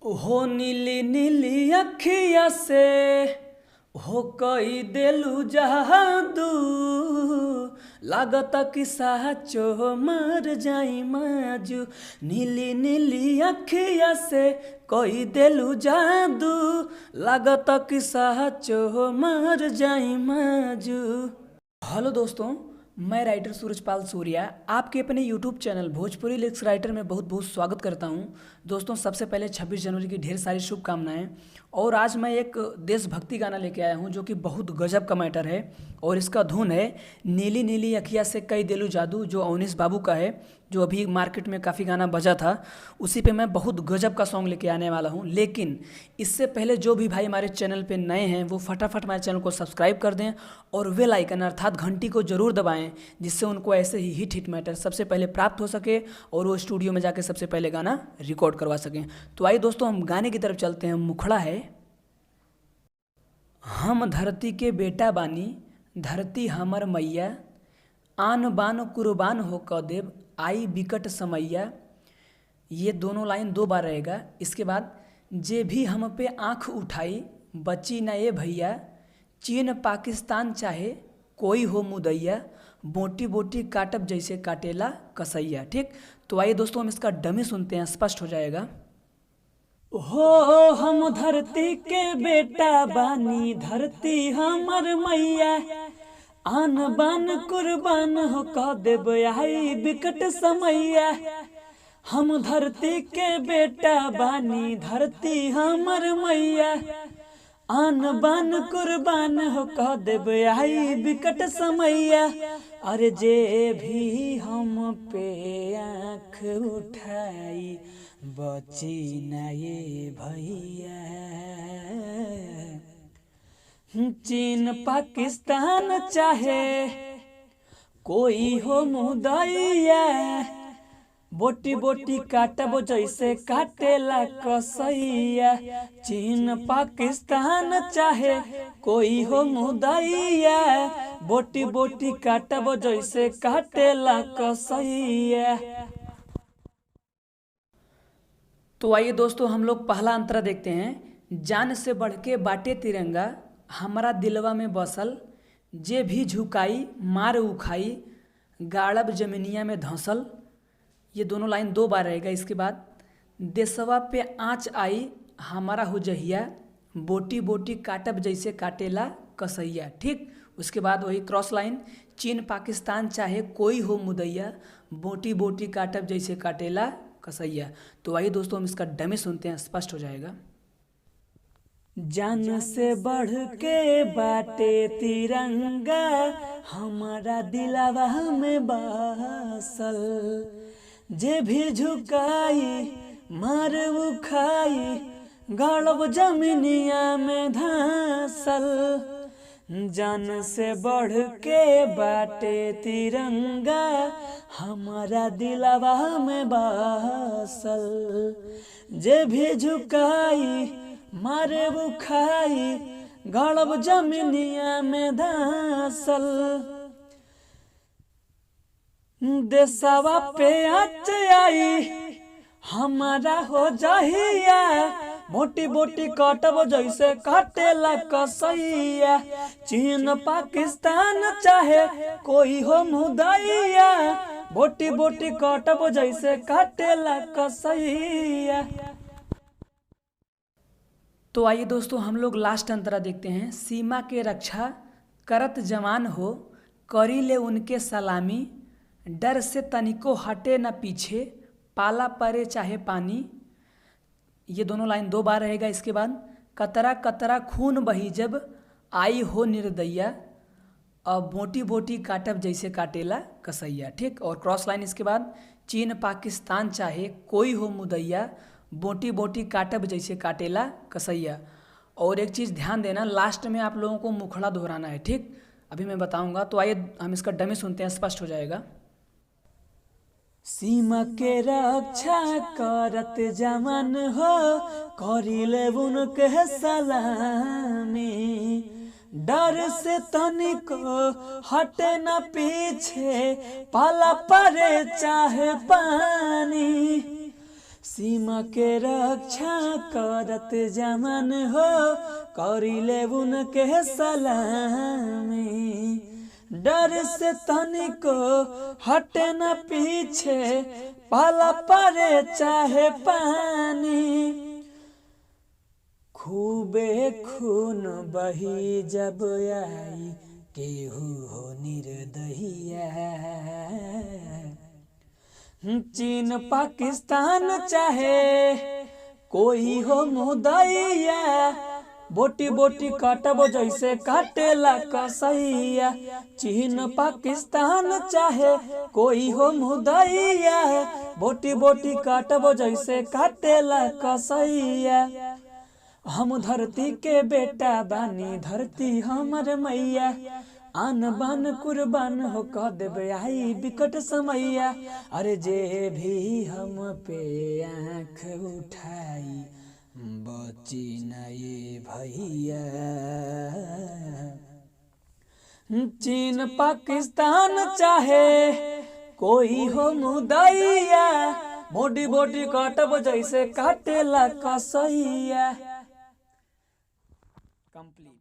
हो नीली नीली अखिया से हो कई देलू जादू। लागता कि साचो मर जाई माजू। नीली नीली अखिया से कई देलू जादू। लागता कि साचो मर जाई माजू। हेलो दोस्तों, मैं राइटर सूरजपाल सूर्या आपके अपने YouTube channel Bhojpuri lyrics writer में बहुत बहुत स्वागत करता हूं। दोस्तों, सबसे पहले 26 जनवरी की ढेर सारी शुभकामनाएं। और आज मैं एक देशभक्ति गाना लेके आया हूं जो कि बहुत गजब का मैटर है। और इसका धुन है नीली नीली अखिया से कई देलू जादू, जो अवनीश बाबू का है, जो अभी मार्केट में काफ़ी गाना बजा था। उसी पे मैं बहुत गजब का सॉन्ग लेके आने वाला हूँ। लेकिन इससे पहले जो भी भाई हमारे चैनल पे नए हैं वो फटाफट हमारे चैनल को सब्सक्राइब कर दें और बेल आइकन अर्थात घंटी को ज़रूर दबाएं, जिससे उनको ऐसे ही हिट मैटर सबसे पहले प्राप्त हो सके और वो स्टूडियो में जाके सबसे पहले गाना रिकॉर्ड करवा सकें। तो आइए दोस्तों, हम गाने की तरफ चलते हैं। मुखड़ा है। हम धरती के बेटा बानी, धरती हमर मैया, आन बान कुर्बान हो क देव आई बिकट समैया। ये दोनों लाइन 2 बार रहेगा। इसके बाद जे भी हम पे आँख उठाई, बची न ये भैया, चीन पाकिस्तान चाहे कोई हो मुदैया, बोटी बोटी काटब जैसे काटेला कसैया। ठीक, तो आइए दोस्तों, हम इसका डमी सुनते हैं, स्पष्ट हो जाएगा। हो हम धरती के बेटा बानी, धरती हमर मैया, आन बान कुर्बान हो क देव आई बिकट समैया। हम धरती के बेटा बानी, धरती हमर मैया, आन बान कुर्बान हो क देव आई बिकट समैया। अरे जे भी हम पे आँख उठाई, बची न ये भैया, चीन पाकिस्तान चाहे कोई हो मुदैया, बोटी बोटी काटब जैसे काटेला कसैया। चीन पाकिस्तान चाहे कोई हो मुदैया, बोटी बोटी काटब जैसे काटेला कसैया। तो आइए दोस्तों, हम लोग पहला अंतरा देखते हैं। जान से बढ़ के बाटे तिरंगा, हमारा दिलवा में बसल, जे भी झुकाई मार उखाई, गाड़ब जमीनिया में धंसल। ये दोनों लाइन 2 बार रहेगा। इसके बाद देशवा पे आँच आई, हमारा हो जहिया, बोटी बोटी काटब जैसे काटेला कसैया। ठीक, उसके बाद वही क्रॉस लाइन, चीन पाकिस्तान चाहे कोई हो मुदैया, बोटी बोटी काटब जैसे काटेला कसैया। तो आइए दोस्तों, हम इसका डमी सुनते हैं, स्पष्ट हो जाएगा। जान से बढ़ के बाटे तिरंगा, हमारा दिलवा में बसल, जे भी झुकाई मार उखाई, गाड़ब जमीनिया में धंसल। जान से बढ़ के बाटे तिरंगा, हमारा दिलवा में बसल, जे भी झुकाई मारे उखाई, गाड़ब जमीनिया में धंसल। देशवा पे आँच आई, हमारा हो जहिया, बोटी बोटी काटब जैसे काटेला कसैया। चीन पाकिस्तान चाहे कोई हो मुदैया, बोटी बोटी काटब जैसे काटेला कसैया। तो आइए दोस्तों, हम लोग लास्ट अंतरा देखते हैं। सीमा के रक्षा करत जवान हो, करी ले उनके सलामी, डर से तनिको हटे न पीछे, पाला परे चाहे पानी। ये दोनों लाइन 2 बार रहेगा। इसके बाद कतरा कतरा खून बही जब आई हो निर्दया, अब बोटी बोटी काटब जैसे काटेला कसैया। ठीक, और क्रॉस लाइन इसके बाद, चीन पाकिस्तान चाहे कोई हो मुदैया, बोटी बोटी काटब जैसे काटेला कसैया। और एक चीज़ ध्यान देना, लास्ट में आप लोगों को मुखड़ा दोहराना है। ठीक, अभी मैं बताऊंगा। तो आइए हम इसका डमी सुनते हैं, स्पष्ट हो जाएगा। सीमा के रक्षा करत जवान हो, करिले उनके सलामी, डर से तनिको हटे न पीछे, पाला परे चाहे पानी। सीमा के रक्षा करत जमन हो, करिले उनके सलामी। डर से तनिको हटे न पीछे, पाला परे चाहे पानी। खूबे खून बही जब आई, केहू हो निर्दयिया। चीन पाकिस्तान चाहे कोई हो मुदैया, बोटी बोटी काटब जैसे काटेला कसैया। चीन पाकिस्तान चाहे कोई हो मुदैया, बोटी बोटी काटब जैसे काटेला कसैया। हम धरती के बेटा बानी, धरती हमर मैया। आन बान कुर्बान हो कह देबे आई विकट समैया। अरे जे भी हम पे आँख उठाई, बची न ये भैया। चीन पाकिस्तान चाहे कोई हो मुदैया, बोटी बोटी काटब जैसे काटेला कसैया। कंप्लीट।